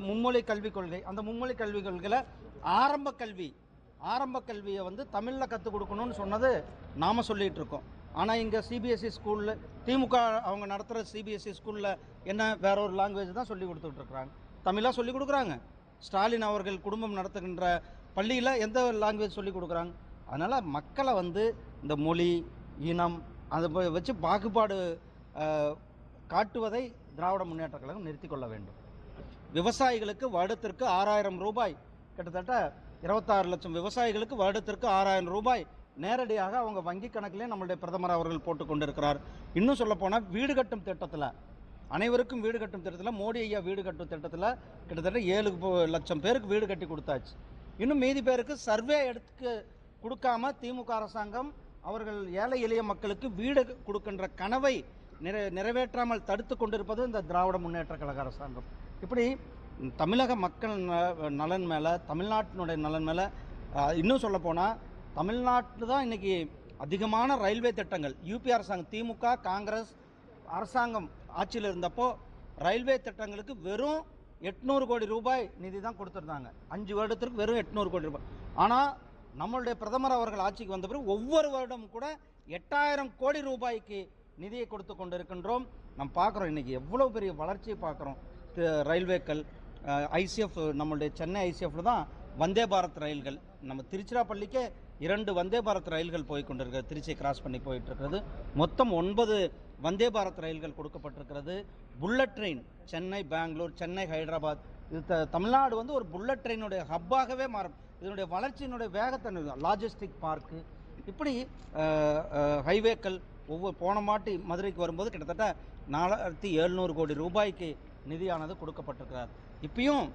மும்மொழி கல்விக் கொள்கை. அந்த மும்மொழி கல்விக் கொள்கையில் ஆரம்ப கல்வியை வந்து தமிழில் கற்றுக் கொடுக்கணும்னு சொன்னது நாம் சொல்லிகிட்டு இருக்கோம். ஆனால் இங்கே சிபிஎஸ்சி ஸ்கூலில் திமுக அவங்க நடத்துகிற சிபிஎஸ்சி ஸ்கூலில் என்ன வேற ஒரு லாங்குவேஜ் தான் சொல்லி கொடுத்துட்ருக்குறாங்க. தமிழாக சொல்லி கொடுக்குறாங்க. ஸ்டாலின் அவர்கள் குடும்பம் நடத்துகின்ற பள்ளியில் எந்த லாங்குவேஜ் சொல்லி கொடுக்குறாங்க. அதனால் மக்களை வந்து இந்த மொழி, இனம் அதை வச்சு பாகுபாடு காட்டுவதை திராவிட முன்னேற்ற கழகம் நிறுத்தி கொள்ள வேண்டும். விவசாயிகளுக்கு வருடத்திற்கு 6000 ரூபாய், கிட்டத்தட்ட 26 லட்சம் விவசாயிகளுக்கு வருடத்திற்கு 6000 ரூபாய் நேரடியாக அவங்க வங்கி கணக்கிலே நம்மளுடைய பிரதமர் அவர்கள் போட்டு கொண்டிருக்கிறார். இன்னும் சொல்லப்போனால் வீடு கட்டும் திட்டத்தில், அனைவருக்கும் வீடு கட்டும் திட்டத்தில், மோடி ஐயா வீடு கட்டும் திட்டத்தில் கிட்டத்தட்ட 7 லட்சம் பேருக்கு வீடு கட்டி கொடுத்தாச்சு. இன்னும் மீதி பேருக்கு சர்வே எடுத்து கொடுக்காம திமுக அரசாங்கம் அவர்கள் ஏழை எளிய மக்களுக்கு வீடு கொடுக்கின்ற கனவை நிறைவேற்றாமல் தடுத்து கொண்டிருப்பது இந்த திராவிட முன்னேற்ற கழக அரசாங்கம். இப்படி தமிழக மக்கள் நலன் மேலே, தமிழ்நாட்டினுடைய நலன் மேலே, இன்னும் சொல்லப்போனால் தமிழ்நாட்டில் தான் இன்றைக்கி அதிகமான ரயில்வே திட்டங்கள் யூபி அரசாங்கம், திமுக காங்கிரஸ் அரசாங்கம் ஆட்சியில் இருந்தப்போ ரயில்வே திட்டங்களுக்கு வெறும் 800 கோடி ரூபாய் நிதி தான் கொடுத்துருந்தாங்க. 5 வருடத்திற்கு வெறும் 800 கோடி ரூபாய். ஆனால் நம்மளுடைய பிரதமர் அவர்கள் ஆட்சிக்கு வந்த பிறகு ஒவ்வொரு வருடமும் கூட 8000 கோடி ரூபாய்க்கு நிதியை கொடுத்து கொண்டிருக்கின்றோம். நம்ம பார்க்குறோம் இன்றைக்கி எவ்வளோ பெரிய வளர்ச்சியை பார்க்குறோம். ரயில்வேக்கள், ஐசிஎஃப், நம்மளுடைய சென்னை ஐசிஎஃப்ல தான் வந்தே பாரத் ரயில்கள், நம்ம திருச்சிராப்பள்ளிக்கே 2 வந்தே பாரத் ரயில்கள் போய் கொண்டிருக்கிறது, திருச்சியை கிராஸ் பண்ணி போயிட்டுருக்கிறது. மொத்தம் 9 வந்தே பாரத் ரயில்கள் கொடுக்கப்பட்டிருக்கிறது. புல்லட் ட்ரெயின் சென்னை பெங்களூர், சென்னை ஹைதராபாத், இது தமிழ்நாடு வந்து ஒரு புல்லட் ட்ரெயினுடைய ஹப்பாகவே மாறும். இதனுடைய வளர்ச்சியினுடைய வேகத்தை, லாஜிஸ்டிக் பார்க்கு, இப்படி ஹைவேக்கள் போன மாட்டி மதுரைக்கு வரும்போது கிட்டத்தட்ட 4700 கோடி ரூபாய்க்கு நிதியானது கொடுக்கப்பட்டிருக்கிறார். இப்பயும்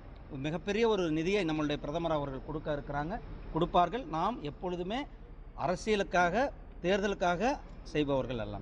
மிகப்பெரிய ஒரு நிதியை நம்மளுடைய பிரதமர் அவர்கள் கொடுப்பார்கள். நாம் எப்பொழுதுமே அரசியலுக்காக, தேர்தலுக்காக செய்பவர்கள் அல்ல.